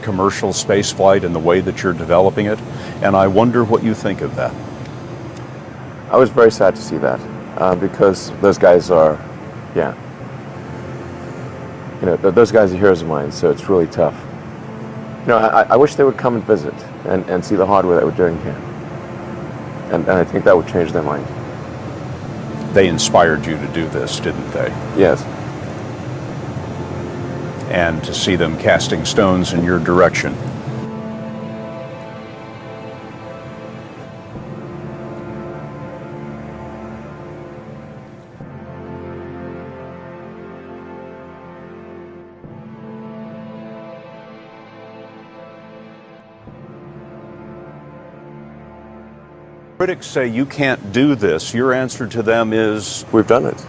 commercial space flight and the way that you're developing it, and I wonder what you think of that. I was very sad to see that because those guys are, those guys are heroes of mine, so it's really tough. I wish they would come and visit and see the hardware that we're doing here. And I think that would change their mind. They inspired you to do this, didn't they? Yes. And to see them casting stones in your direction. Critics say you can't do this. Your answer to them is, we've done it.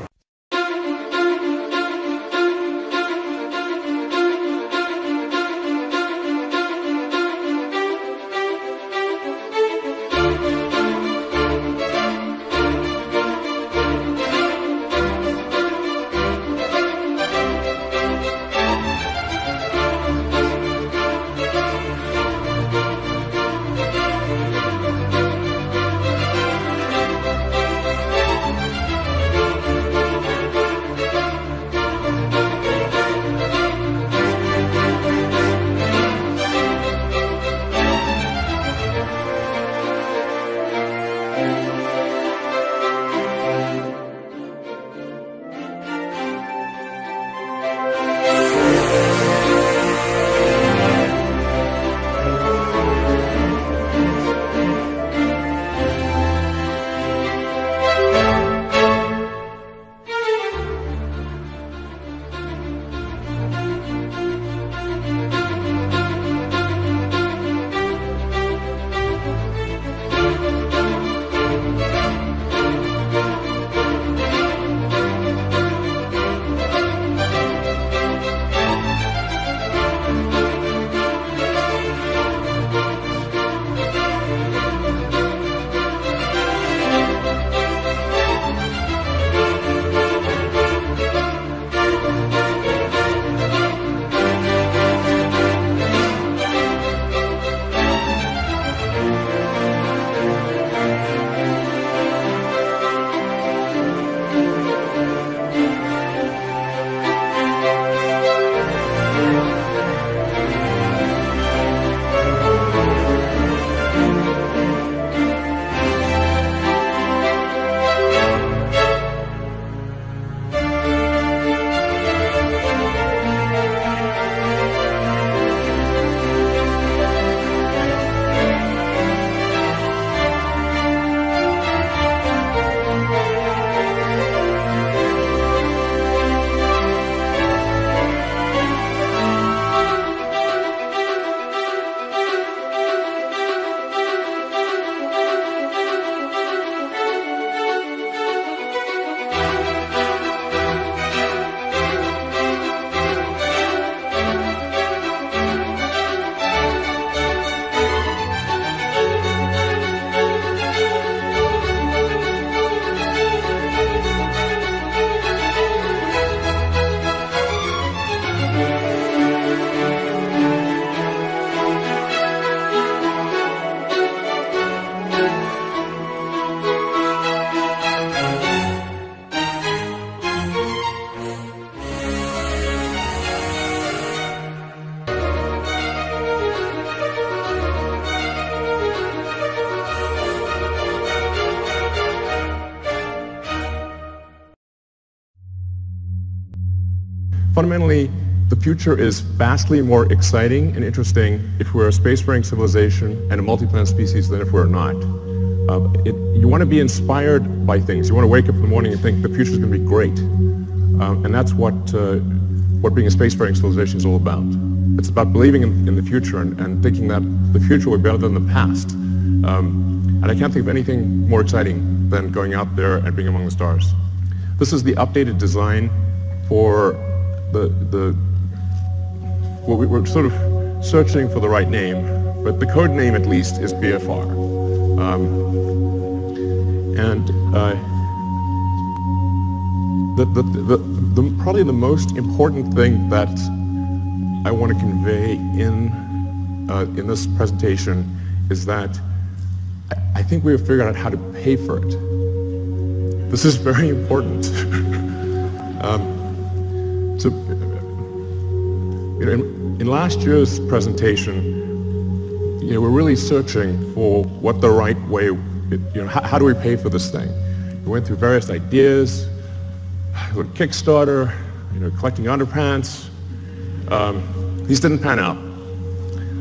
Fundamentally, the future is vastly more exciting and interesting if we're a spacefaring civilization and a multi-planet species than if we're not. You want to be inspired by things. You want to wake up in the morning and think the future is going to be great. And that's what being a spacefaring civilization is all about. It's about believing in the future and thinking that the future will be better than the past. And I can't think of anything more exciting than going out there and being among the stars. This is the updated design for we're sort of searching for the right name, but the code name at least is BFR. Probably the most important thing that I want to convey in in this presentation is that I think we have figured out how to pay for it. This is very important. In last year's presentation, we're really searching for what the right way, how do we pay for this thing? We went through various ideas, Kickstarter, collecting underpants. These didn't pan out.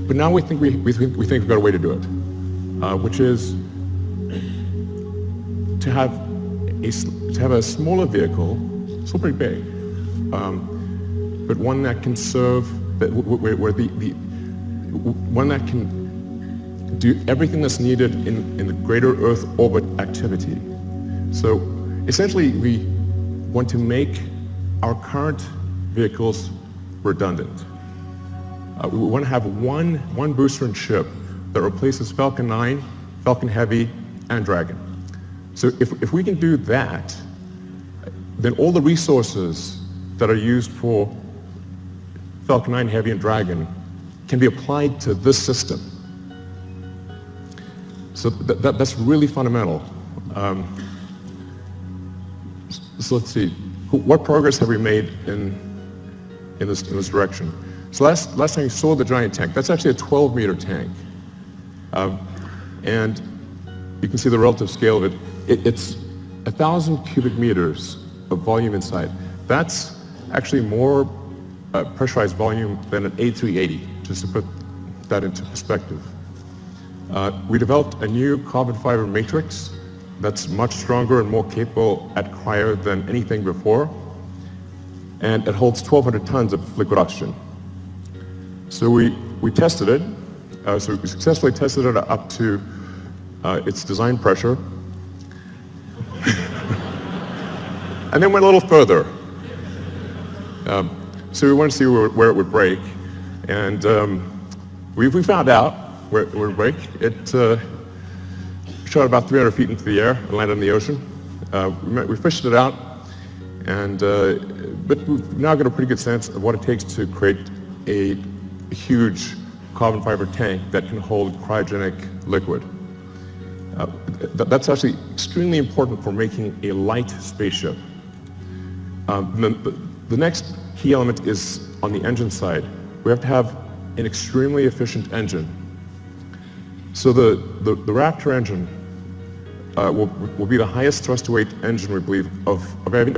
But now we think we've got a way to do it, which is to have a smaller vehicle, still pretty big, but one that can serve, one that can do everything that's needed in the greater Earth orbit activity. So essentially, we want to make our current vehicles redundant. We want to have one booster and ship that replaces Falcon 9, Falcon Heavy, and Dragon. So if we can do that, then all the resources that are used for Falcon 9 Heavy and Dragon can be applied to this system. So that's really fundamental. So let's see, what progress have we made in this direction? So last time you saw the giant tank, that's actually a 12-meter tank. And you can see the relative scale of it. It's 1,000 cubic meters of volume inside. That's actually more pressurized volume than an A380, just to put that into perspective. We developed a new carbon fiber matrix that's much stronger and more capable at cryo than anything before. And it holds 1,200 tons of liquid oxygen. So we tested it. So we successfully tested it up to its design pressure. And then went a little further. So we wanted to see where it would break. And we found out where it would break. It shot about 300 feet into the air and landed in the ocean. We fished it out, but we've now got a pretty good sense of what it takes to create a huge carbon fiber tank that can hold cryogenic liquid. That's actually extremely important for making a light spaceship. The next key element is on the engine side. We have to have an extremely efficient engine. So the Raptor engine will be the highest thrust-to-weight engine, we believe, of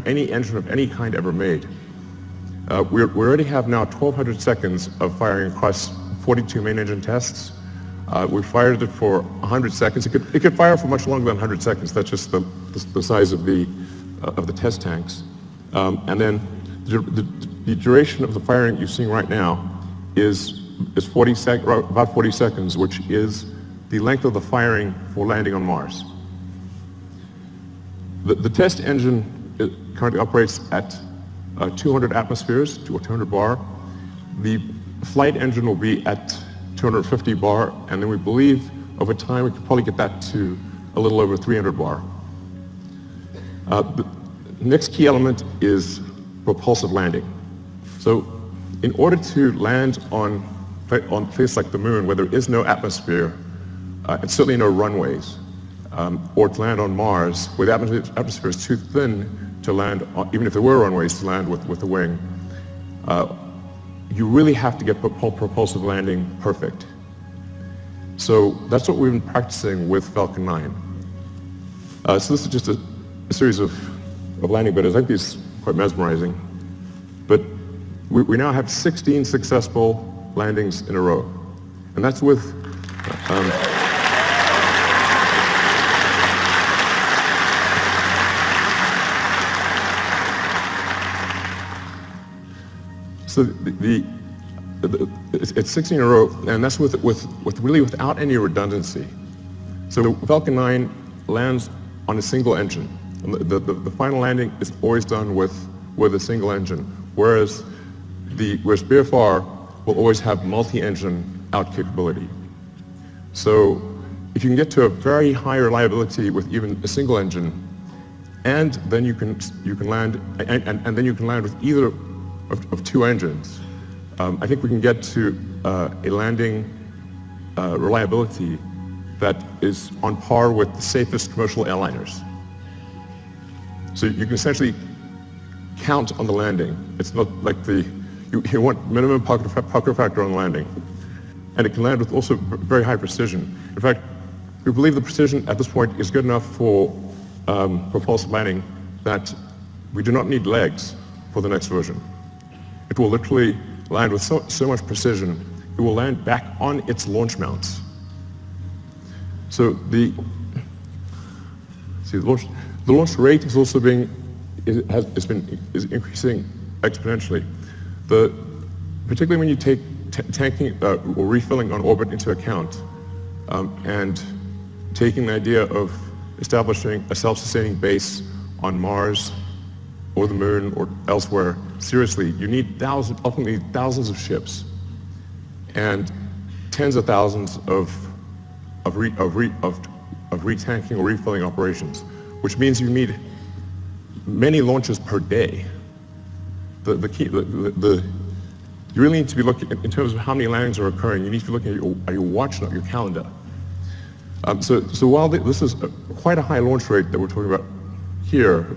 any engine of any kind ever made. We already have now 1,200 seconds of firing across 42 main engine tests. We fired it for 100 seconds. It could fire for much longer than 100 seconds. That's just the size of the test tanks. And then the duration of the firing you're seeing right now is about 40 seconds, which is the length of the firing for landing on Mars. The test engine currently operates at 200 atmospheres, 200 bar. The flight engine will be at 250 bar, and then we believe over time we could probably get that to a little over 300 bar. The next key element is propulsive landing. So in order to land on a place like the moon where there is no atmosphere, and certainly no runways, or to land on Mars where the atmosphere is too thin to land, even if there were runways to land with the wing, you really have to get propulsive landing perfect. So that's what we've been practicing with Falcon 9. So this is just a series of landing videos. I think these are quite mesmerizing. But we now have 16 successful landings in a row. And that's with so it's 16 in a row, and that's with really without any redundancy. So Falcon 9 lands on a single engine. And the final landing is always done with a single engine, whereas BFR will always have multi-engine out capability. So if you can get to a very high reliability with even a single engine, and then you can land and then you can land with either of two engines, I think we can get to a landing reliability that is on par with the safest commercial airliners. So you can essentially count on the landing. It's not like you want minimum pucker factor on landing. And it can land with also very high precision. In fact, we believe the precision at this point is good enough for propulsive landing that we do not need legs for the next version. It will literally land with so much precision, it will land back on its launch mounts. So the launch rate is also is increasing exponentially. Particularly when you take tanking or refilling on orbit into account, and taking the idea of establishing a self-sustaining base on Mars or the Moon or elsewhere, seriously, you need ultimately thousands of ships and tens of thousands of retanking or refilling operations, which means you need many launches per day. You really need to be looking, in terms of how many landings are occurring, you need to be looking at your watch, not your calendar. So while this is quite a high launch rate that we're talking about here,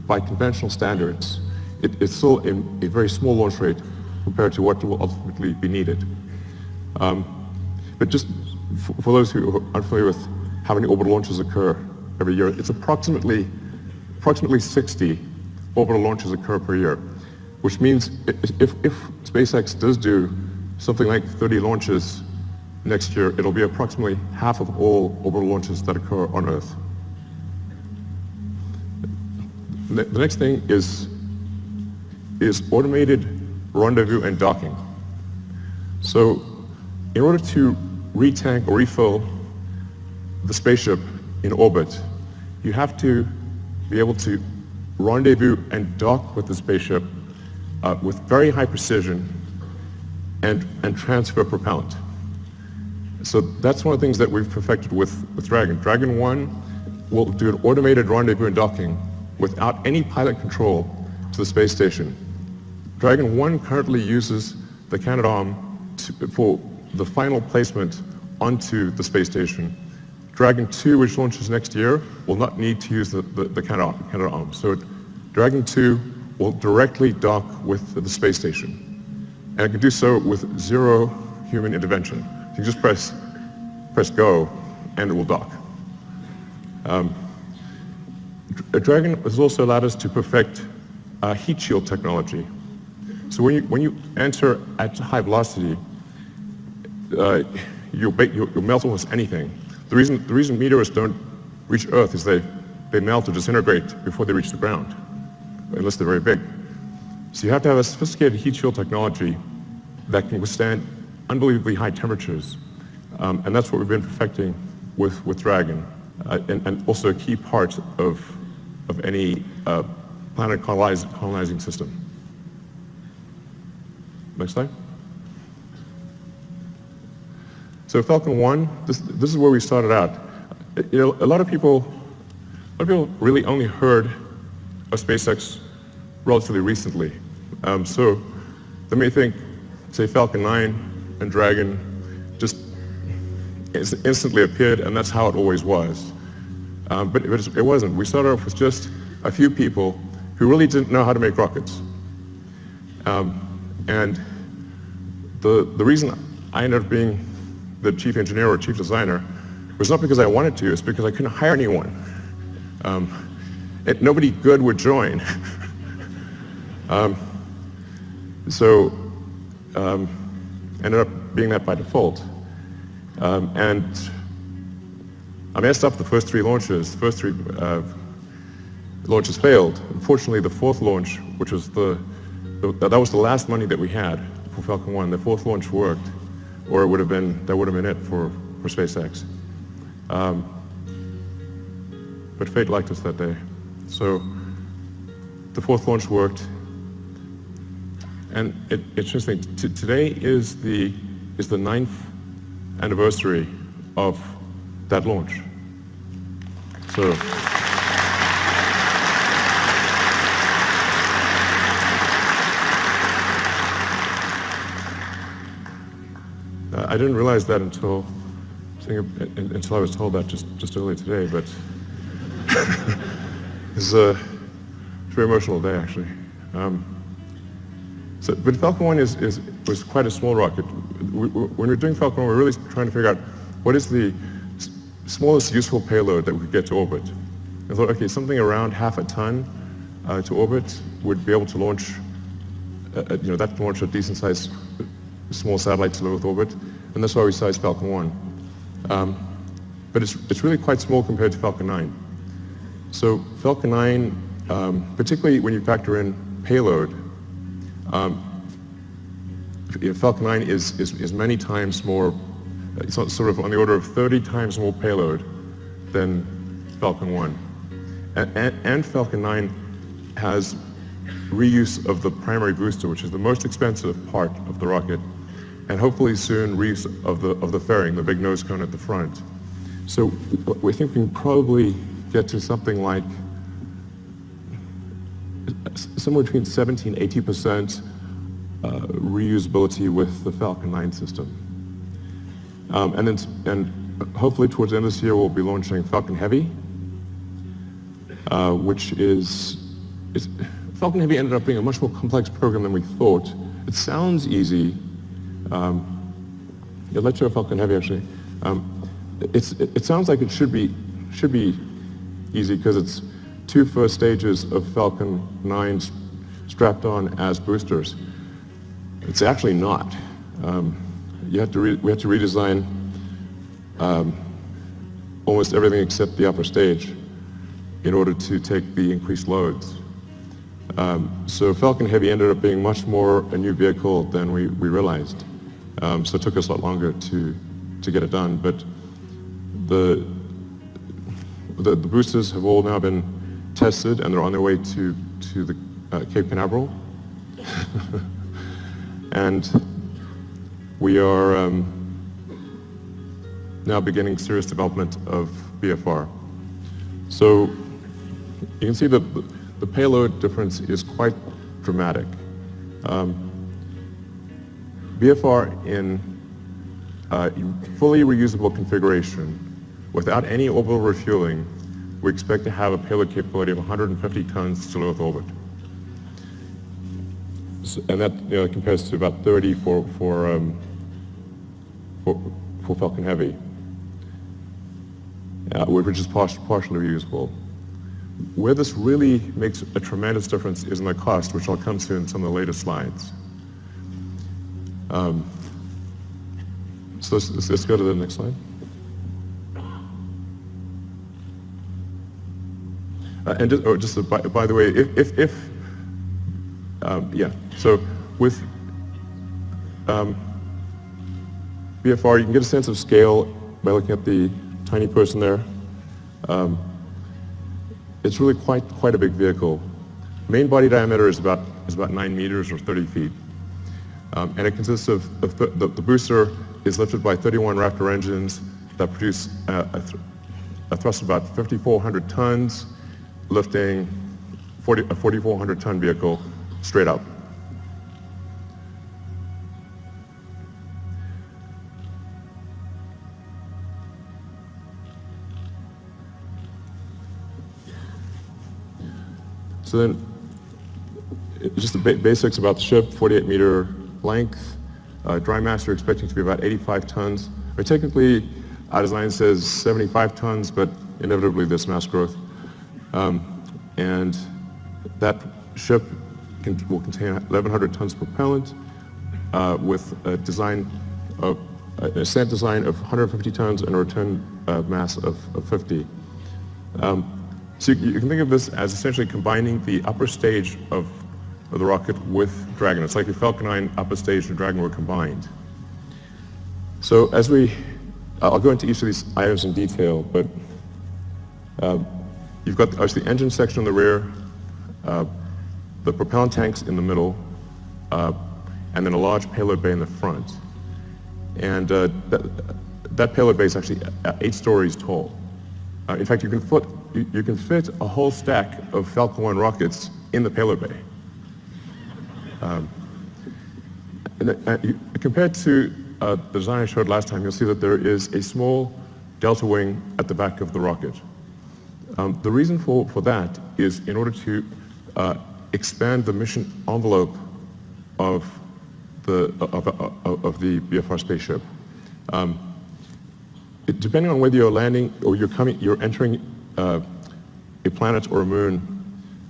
by conventional standards, it's still a very small launch rate compared to what will ultimately be needed. But just for those who are unfamiliar with how many orbital launches occur every year, it's approximately 60 orbital launches occur per year, which means if SpaceX does do something like 30 launches next year, it'll be approximately half of all orbital launches that occur on Earth. The next thing is automated rendezvous and docking. So in order to retank or refill the spaceship in orbit, you have to be able to rendezvous and dock with the spaceship with very high precision and transfer propellant. So that's one of the things that we've perfected with Dragon. Dragon 1 will do an automated rendezvous and docking without any pilot control to the space station. Dragon 1 currently uses the Canadarm for the final placement onto the space station. Dragon 2, which launches next year, will not need to use the Canadarm. So Dragon 2 will directly dock with the space station. And it can do so with zero human intervention. You can just press go and it will dock. Dragon has also allowed us to perfect heat shield technology. So when you enter at high velocity, you'll melt almost anything. The reason meteors don't reach Earth is they melt or disintegrate before they reach the ground, unless they're very big. So you have to have a sophisticated heat shield technology that can withstand unbelievably high temperatures, and that's what we've been perfecting with Dragon, and also a key part of any planet colonizing system. Next slide. So Falcon 1, this is where we started out. A lot of people really only heard of SpaceX relatively recently. So they may think, say, Falcon 9 and Dragon just instantly appeared, and that's how it always was. But it wasn't. We started off with just a few people who really didn't know how to make rockets. And the reason I ended up being the chief engineer or chief designer was not because I wanted to, it's because I couldn't hire anyone. Nobody good would join. So ended up being that by default. And I messed up the first three launches. The first three launches failed. Unfortunately, the fourth launch, which was that was the last money that we had for Falcon 1, the fourth launch worked, or that would have been it for SpaceX. But fate liked us that day. So the fourth launch worked, and it's interesting. Today is the 9th anniversary of that launch. So. I didn't realize that until I was told that just earlier today, but it's a very emotional day, actually. But Falcon 1 was quite a small rocket. When we were doing Falcon 1, we were really trying to figure out what is the smallest useful payload that we could get to orbit. I thought, okay, something around half a ton to orbit would be able to launch, that can launch a decent-sized small satellite to low Earth orbit, and that's why we sized Falcon 1. But it's really quite small compared to Falcon 9. So Falcon 9, particularly when you factor in payload, Falcon 9 is many times more, it's sort of on the order of 30 times more payload than Falcon 1. And Falcon 9 has reuse of the primary booster, which is the most expensive part of the rocket, and hopefully soon reuse of the fairing, the big nose cone at the front. So we think we can probably get to something like somewhere between 70 and 80% reusability with the Falcon 9 system. And hopefully towards the end of this year we'll be launching Falcon Heavy, which Falcon Heavy ended up being a much more complex program than we thought. It sounds easy. Let's show Falcon Heavy actually. It sounds like it should be easy because it's 2 first stages of Falcon 9 strapped on as boosters. It's actually not. We had to redesign almost everything except the upper stage in order to take the increased loads. So Falcon Heavy ended up being much more a new vehicle than we realized. So it took us a lot longer to get it done. But the boosters have all now been tested, and they're on their way to the Cape Canaveral. And we are now beginning serious development of BFR. So you can see that the payload difference is quite dramatic. BFR in fully reusable configuration, without any orbital refueling, we expect to have a payload capability of 150 tons to low Earth orbit. So, and that compares to about 30 for Falcon Heavy, which is partially reusable. Where this really makes a tremendous difference is in the cost, which I'll come to in some of the later slides. So let's go to the next slide. And by the way, so with BFR, you can get a sense of scale by looking at the tiny person there. It's really quite a big vehicle. Main body diameter is about 9 meters or 30 feet. And it consists of, the booster is lifted by 31 Raptor engines that produce a thrust of about 5,400 tons, lifting a 4,400 ton vehicle straight up. So then, just the basics about the ship: 48-meter length, dry mass we're expecting to be about 85 tons. Or technically, our design says 75 tons, but inevitably there's mass growth. And that ship will contain 1,100 tons propellant with a ascent design of 150 tons and a return mass of 50. So you can think of this as essentially combining the upper stage of the rocket with Dragon. It's like if Falcon 9 upper stage and Dragon were combined. So I'll go into each of these items in detail, but you've got the engine section in the rear, the propellant tanks in the middle, and then a large payload bay in the front. And that payload bay is actually 8 stories tall. In fact, you can fit a whole stack of Falcon 1 rockets in the payload bay. Compared to the design I showed last time, you'll see that there is a small delta wing at the back of the rocket. The reason for that is in order to expand the mission envelope of the BFR spaceship. Depending on whether you're landing or you're entering a planet or a moon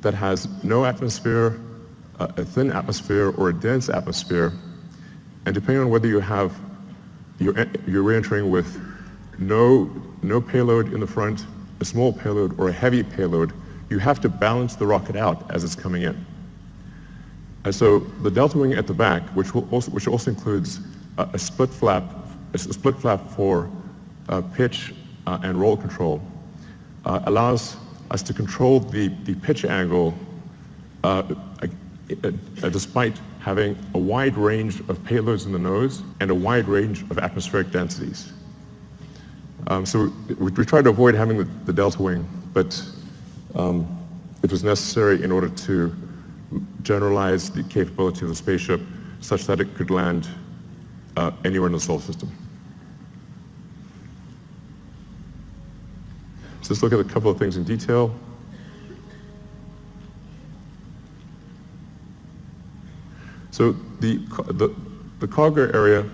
that has no atmosphere, a thin atmosphere, or a dense atmosphere, and depending on whether you're re-entering with no payload in the front, a small payload, or a heavy payload, you have to balance the rocket out as it's coming in. And so the delta wing at the back, which also includes a split flap for pitch and roll control, allows us to control the pitch angle despite having a wide range of payloads in the nose and a wide range of atmospheric densities. So we tried to avoid having the delta wing, but it was necessary in order to generalize the capability of the spaceship such that it could land anywhere in the solar system. So let's look at a couple of things in detail. So the cargo area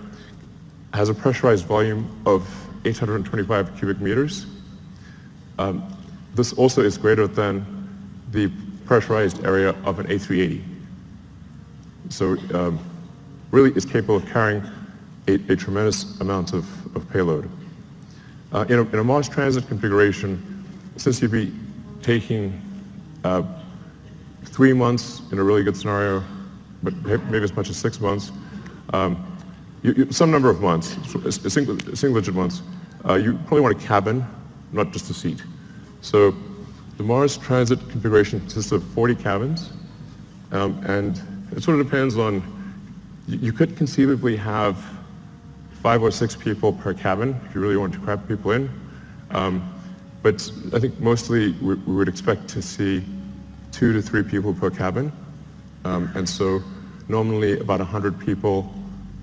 has a pressurized volume of 825 cubic meters. This also is greater than the pressurized area of an A380. So really it's capable of carrying a tremendous amount of payload. In a Mars transit configuration, since you'd be taking 3 months in a really good scenario, but maybe as much as 6 months, some number of months, single-digit months, you probably want a cabin, not just a seat. So the Mars transit configuration consists of 40 cabins, and it sort of depends on, you could conceivably have 5 or 6 people per cabin if you really want to cram people in. But I think mostly we would expect to see 2 to 3 people per cabin. And so normally about 100 people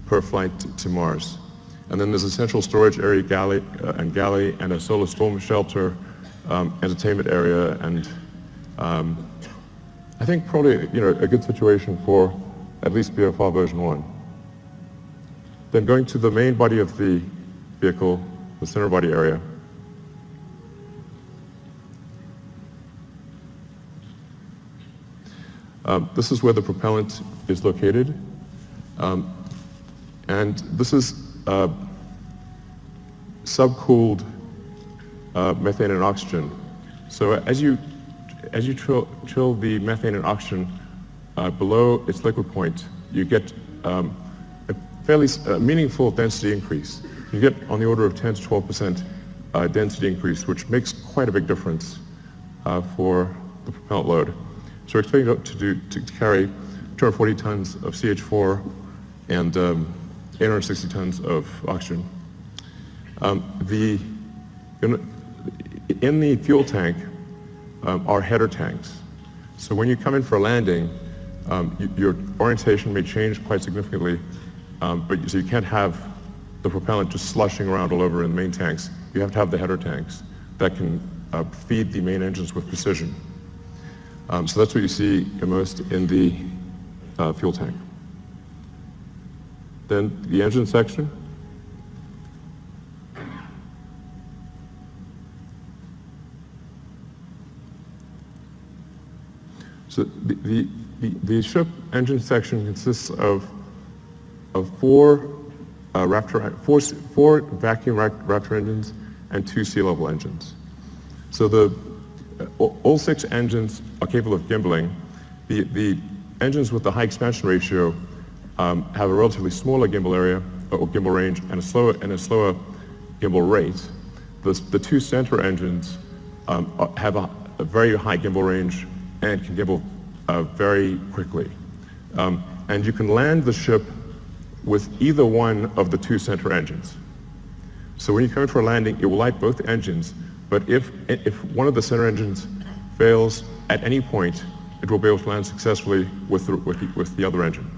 per flight to Mars. And then there's a central storage area, galley, and a solar storm shelter, entertainment area, and I think probably a good situation for at least BFR version 1. Then going to the main body of the vehicle, the center body area. This is where the propellant is located. And this is subcooled methane and oxygen. So as you chill the methane and oxygen below its liquid point, you get a fairly meaningful density increase. You get on the order of 10 to 12% density increase, which makes quite a big difference for the propellant load. So we're expecting it to carry 240 tons of CH4 and 860 tons of oxygen. In the fuel tank are header tanks. So when you come in for a landing, your orientation may change quite significantly, so you can't have the propellant just slushing around all over in the main tanks. You have to have the header tanks that can feed the main engines with precision. So that's what you see immersed in the fuel tank. Then the engine section. So the ship engine section consists of four vacuum Raptor engines and 2 sea-level engines. So all 6 engines are capable of gimbaling. The engines with the high expansion ratio have a relatively smaller gimbal area or gimbal range and a slower gimbal rate. The 2 center engines have a very high gimbal range and can gimbal very quickly. And you can land the ship with either one of the 2 center engines. So when you come in for a landing, it will light both engines, but if one of the center engines fails at any point, it will be able to land successfully with the other engine.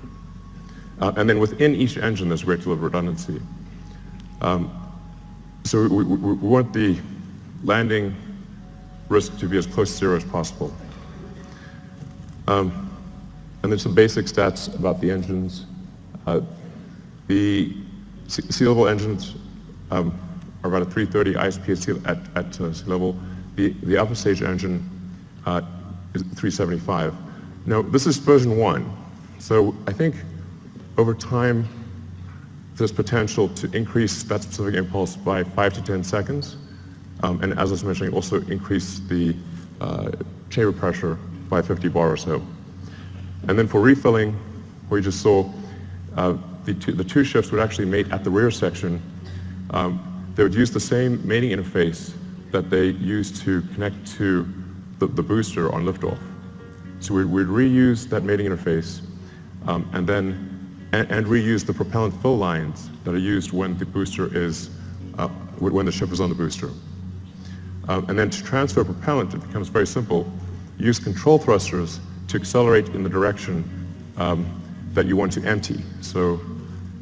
And then within each engine, there's a great deal of redundancy. So we want the landing risk to be as close to zero as possible. And then some basic stats about the engines. The sea level engines are about a 330 ISP at sea level. The alpha stage engine is 375. Now, this is version 1. So I think over time, there's potential to increase that specific impulse by 5 to 10 seconds. And as I was mentioning, also increase the chamber pressure by 50 bar or so. And then for refilling, where you just saw the two ships would actually mate at the rear section. They would use the same mating interface that they used to connect to the booster on liftoff. So we'd reuse that mating interface and reuse the propellant fill lines that are used when the booster is, when the ship is on the booster. And then to transfer propellant, it becomes very simple. Use control thrusters to accelerate in the direction that you want to empty. So,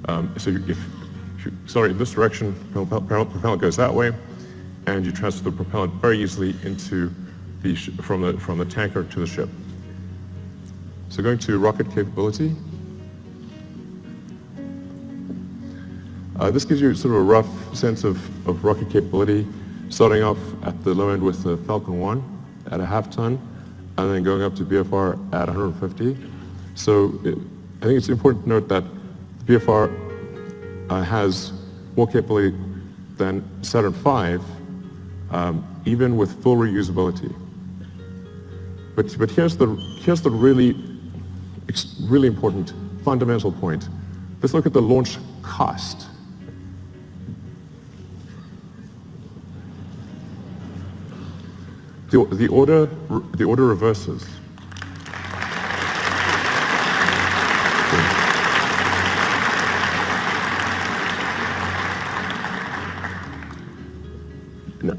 if you accelerate in this direction, propellant goes that way, and you transfer the propellant very easily into from the tanker to the ship. So going to rocket capability. This gives you sort of a rough sense of rocket capability, starting off at the low end with the Falcon 1 at a half-ton, and then going up to BFR at 150. So I think it's important to note that the BFR has more capability than Saturn V, even with full reusability. But here's the really important fundamental point. Let's look at the launch cost. The order reverses.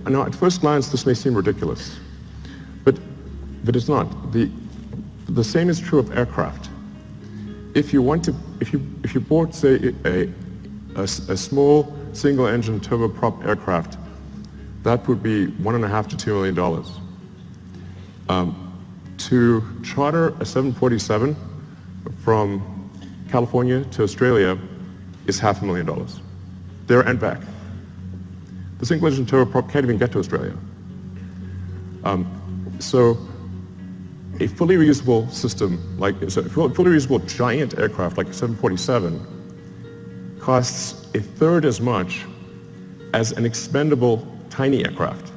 Now, at first glance, this may seem ridiculous, but it's not. The same is true of aircraft. If you bought, say, a small single-engine turboprop aircraft, that would be $1.5 to $2 million. To charter a 747 from California to Australia is $500,000, there and back. The single-engine turboprop can't even get to Australia. So a fully reusable system, a fully reusable giant aircraft like a 747 costs a third as much as an expendable tiny aircraft.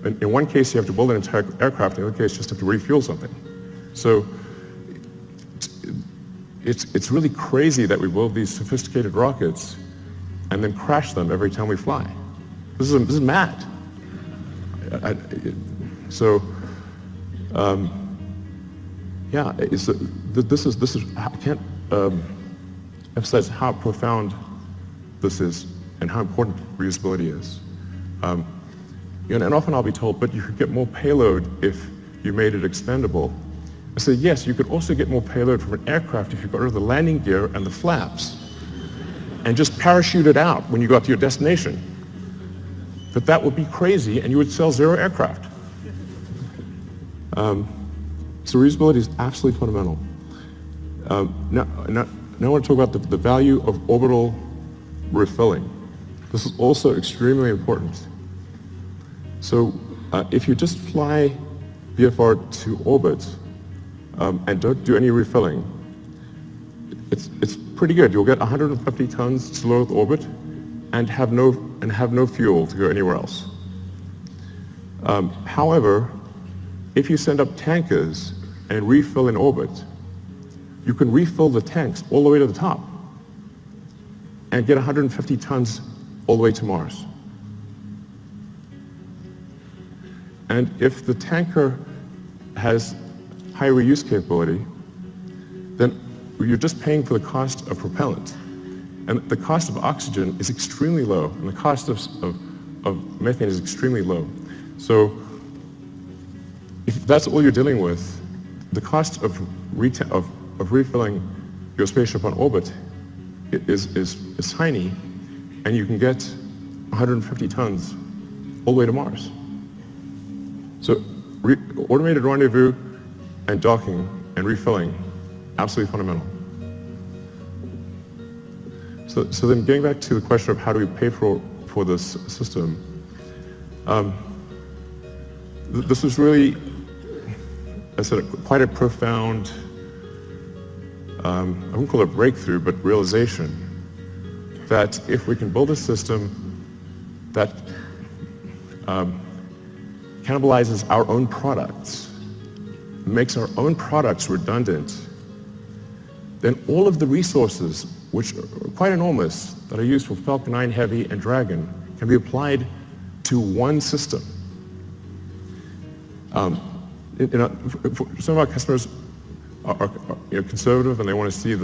In one case, you have to build an entire aircraft. In the other case, you just have to refuel something. So it's really crazy that we build these sophisticated rockets and then crash them every time we fly. This is mad. I can't emphasize how profound this is and how important reusability is. And often I'll be told, but you could get more payload if you made it expendable. I say, yes, you could also get more payload from an aircraft if you got rid of the landing gear and the flaps and just parachute it out when you got to your destination. But that would be crazy, and you would sell 0 aircraft. So reusability is absolutely fundamental. Now I want to talk about the value of orbital refilling. This is also extremely important. So if you just fly BFR to orbit and don't do any refilling, it's pretty good. You'll get 150 tons to low Earth orbit and have no fuel to go anywhere else. However, if you send up tankers and refill in orbit, you can refill the tanks all the way to the top and get 150 tons all the way to Mars. And if the tanker has high reuse capability, then you're just paying for the cost of propellant. And the cost of oxygen is extremely low, and the cost of methane is extremely low. So if that's all you're dealing with, the cost of refilling your spaceship on orbit is tiny, and you can get 150 tons all the way to Mars. So automated rendezvous and docking and refilling, absolutely fundamental. So then getting back to the question of how do we pay for this system, this was really, I said, quite a profound, I wouldn't call it a breakthrough, but realization that if we can build a system that cannibalizes our own products, makes our own products redundant, then all of the resources, which are quite enormous, that are used for Falcon 9 Heavy and Dragon, can be applied to one system. Some of our customers are conservative, and they want to see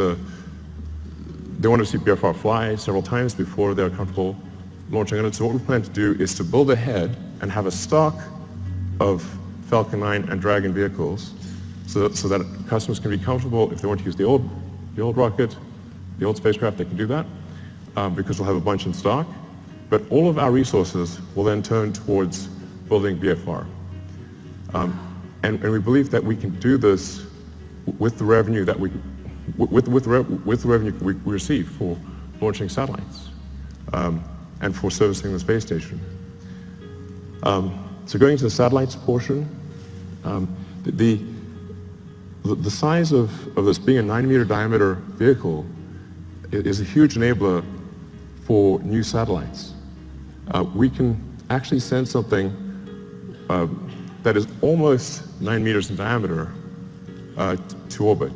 BFR fly several times before they're comfortable launching it. So what we plan to do is to build ahead and have a stock of Falcon 9 and Dragon vehicles, so that customers can be comfortable. If they want to use the old rocket, the old spacecraft, they can do that, because we'll have a bunch in stock. But all of our resources will then turn towards building BFR. And we believe that we can do this with the revenue that we receive for launching satellites, and for servicing the space station. So going to the satellites portion, the size of this being a 9-meter diameter vehicle is a huge enabler for new satellites. We can actually send something that is almost 9 meters in diameter to orbit.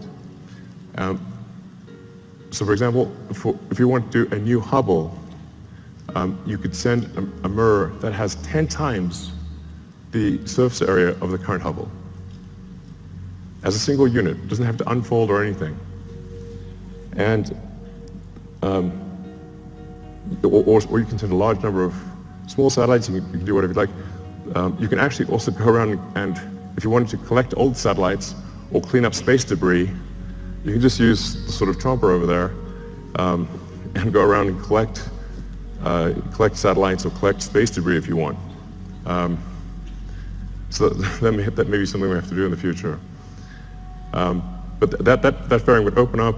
So for example, if you want to do a new Hubble, you could send a mirror that has 10 times the surface area of the current Hubble as a single unit. It doesn't have to unfold or anything. And or you can send a large number of small satellites. You can do whatever you like. You can actually also go around, and if you wanted to collect old satellites or clean up space debris, you can just use the sort of tromper over there, and go around and collect satellites or collect space debris if you want. So that may be something we have to do in the future. But that fairing would open up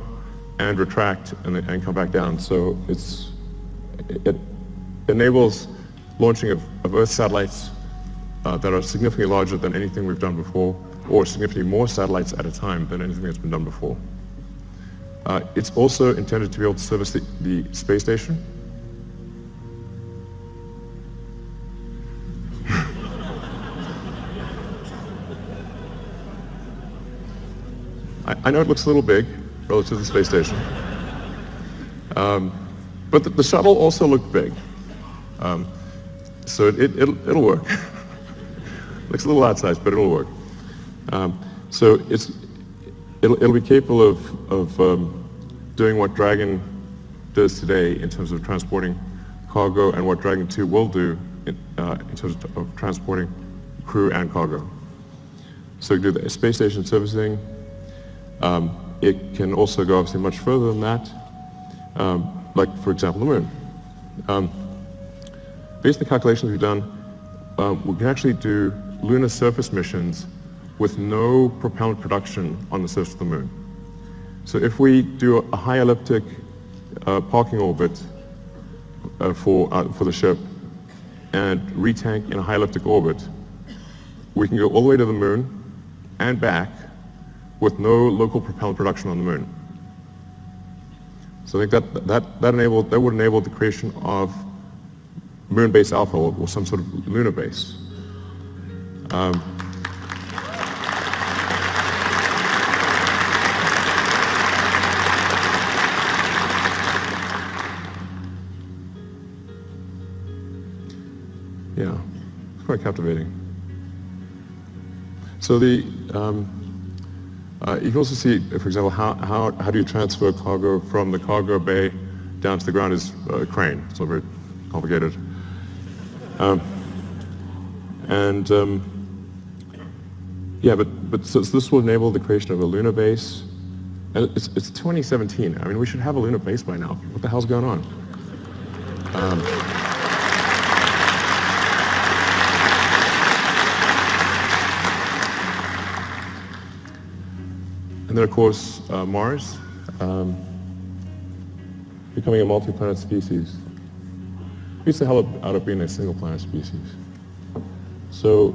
and retract and come back down. So it enables launching of Earth satellites that are significantly larger than anything we've done before, or significantly more satellites at a time than anything that's been done before. It's also intended to be able to service the space station. I know it looks a little big relative to the space station, but the shuttle also looked big, so it'll work. Looks a little outsized, but it'll work. So it'll be capable of doing what Dragon does today in terms of transporting cargo, and what Dragon 2 will do in terms of transporting crew and cargo. So it can do the space station servicing. It can also go obviously much further than that, like for example the moon. Based on the calculations we've done, we can actually do lunar surface missions with no propellant production on the surface of the moon. So if we do a high elliptic parking orbit for the ship and retank in a high elliptic orbit, we can go all the way to the moon and back with no local propellant production on the moon. So I think that would enable the creation of Moon Base Alpha, or some sort of lunar base. Yeah, it's quite captivating. So you can also see, for example, how do you transfer cargo from the cargo bay down to the ground is a crane. It's not very complicated. Yeah, but so this will enable the creation of a lunar base, And it's 2017. I mean, we should have a lunar base by now. What the hell's going on? And then, of course, Mars, becoming a multi-planet species. Beats the hell out of being a single-planet species. So,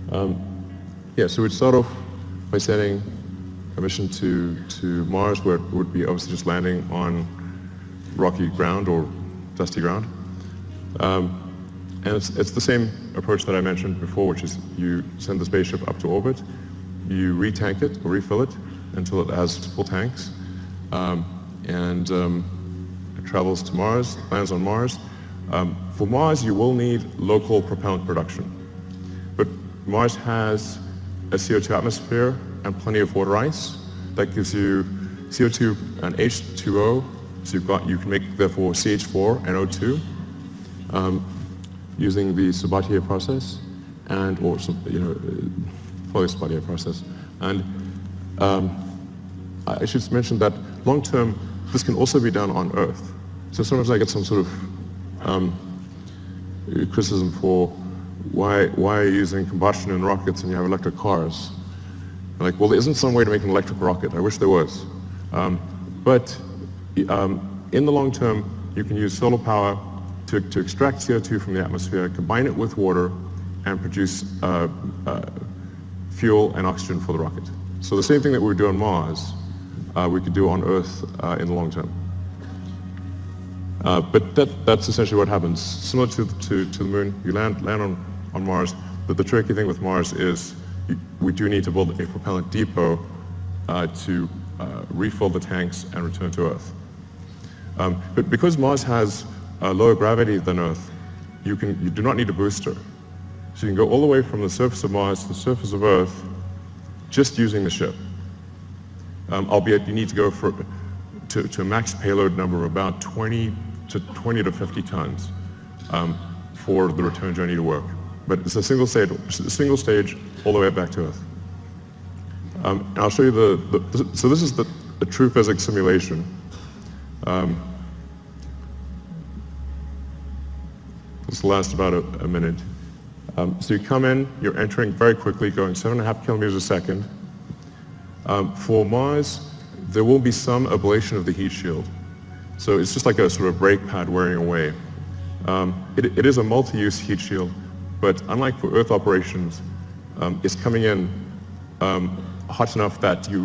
so we'd start off by sending a mission to Mars, where it would be obviously just landing on rocky ground or dusty ground. And it's the same approach that I mentioned before, which is you send the spaceship up to orbit, you retank it or refill it until it has full tanks, and it travels to Mars, lands on Mars. For Mars, you will need local propellant production, but Mars has a CO2 atmosphere and plenty of water ice that gives you CO2 and H2O, so you can make therefore CH4 and O2 using the Sabatier process or the Sabatier process. And I should mention that long term this can also be done on Earth. So sometimes I get some sort of criticism for why are you using combustion in rockets and you have electric cars? Like, well, there isn't some way to make an electric rocket. I wish there was. But in the long term, you can use solar power to extract CO2 from the atmosphere, combine it with water, and produce fuel and oxygen for the rocket. So the same thing that we would do on Mars, we could do on Earth in the long term. But that's essentially what happens. Similar to the moon, you land on Mars, but the tricky thing with Mars is we do need to build a propellant depot to refill the tanks and return to Earth. But because Mars has lower gravity than Earth, you do not need a booster. So you can go all the way from the surface of Mars to the surface of Earth just using the ship. Albeit you need to go to a max payload number of about 20 to 50 tons for the return journey to work. But it's a single stage all the way back to Earth. And I'll show you so this is the true physics simulation. This will last about a minute. So you come in, you're entering very quickly, going 7.5 kilometers a second. For Mars, there will be some ablation of the heat shield. So it's just like a sort of brake pad wearing away. It is a multi-use heat shield, but unlike for Earth operations, it's coming in hot enough that you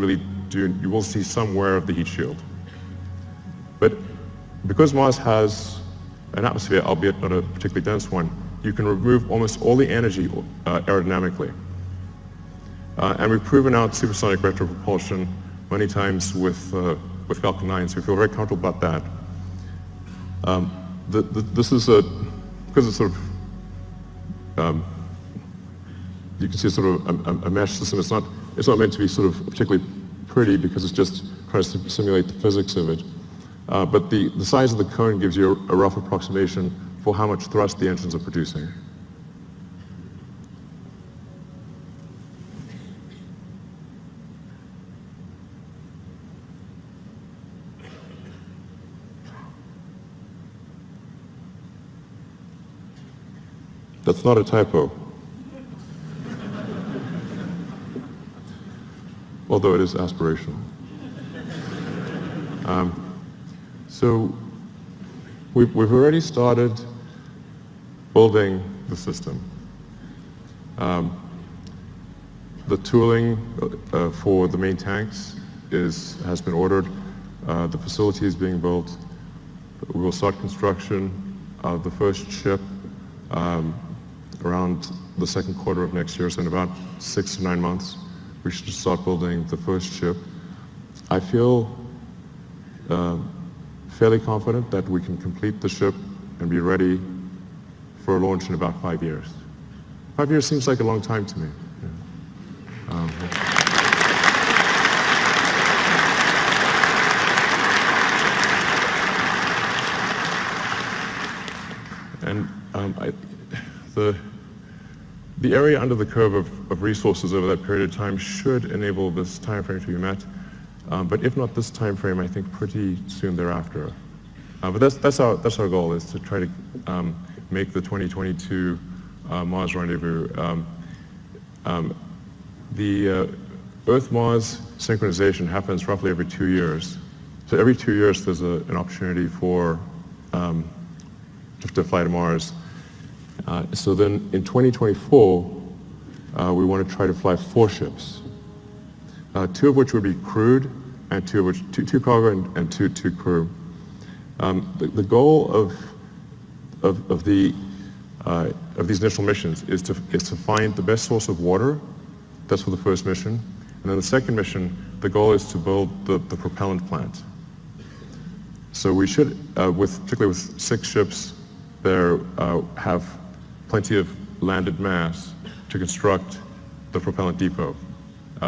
will see some wear of the heat shield. But because Mars has an atmosphere, albeit not a particularly dense one, you can remove almost all the energy aerodynamically. And we've proven out supersonic retropropulsion many times with Falcon 9, so we feel very comfortable about that. This is because it's sort of, you can see sort of a mesh system. It's not meant to be sort of particularly pretty because it's just trying to simulate the physics of it. But the size of the cone gives you a rough approximation for how much thrust the engines are producing. That's not a typo. Although it is aspirational. So we've already started building the system. The tooling for the main tanks has been ordered. The facility is being built. We will start construction of the first ship around the second quarter of next year, so in about 6 to 9 months, we should start building the first ship. I feel fairly confident that we can complete the ship and be ready for a launch in about 5 years. 5 years seems like a long time to me. Yeah. The area under the curve of resources over that period of time should enable this time frame to be met. But if not this time frame, I think pretty soon thereafter. But that's our goal, is to try to make the 2022 Mars rendezvous. The Earth-Mars synchronization happens roughly every 2 years. So every 2 years there's an opportunity for to fly to Mars. So then in 2024, we want to try to fly 4 ships, 2 of which would be crewed, and 2 of which two cargo and two crew. The goal of these initial missions is to find the best source of water. That's for the first mission, and then the second mission, the goal is to build the propellant plant. So we should, particularly with 6 ships, there have plenty of landed mass to construct the propellant depot,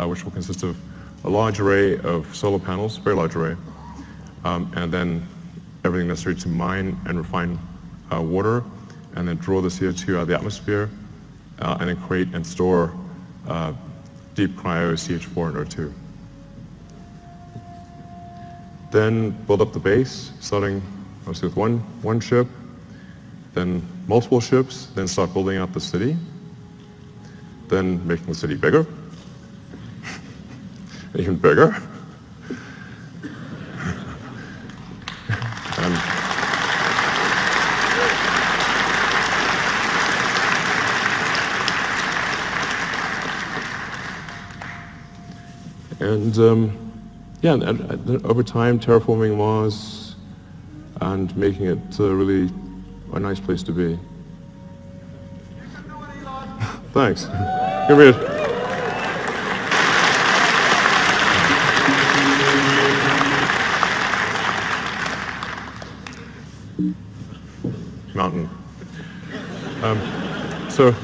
which will consist of a large array of solar panels, very large array, and then everything necessary to mine and refine water, and then draw the CO2 out of the atmosphere, and then create and store deep cryo CH4 and O2. Then build up the base, starting mostly with one ship, then multiple ships, then start building out the city, then making the city bigger, even bigger. And over time, terraforming Mars and making it really a nice place to be. Thanks. Give me a... Mountain. So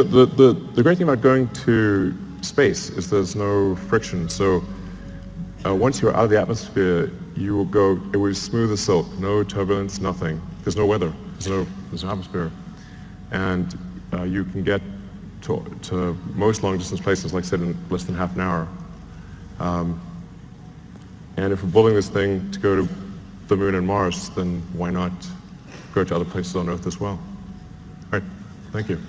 the great thing about going to space is there's no friction. So once you're out of the atmosphere, you will go, it was smooth as silk, no turbulence, nothing. There's no weather, there's no atmosphere. And you can get to most long distance places, like I said, in less than half an hour. And if we're building this thing to go to the Moon and Mars, then why not go to other places on Earth as well? All right, thank you.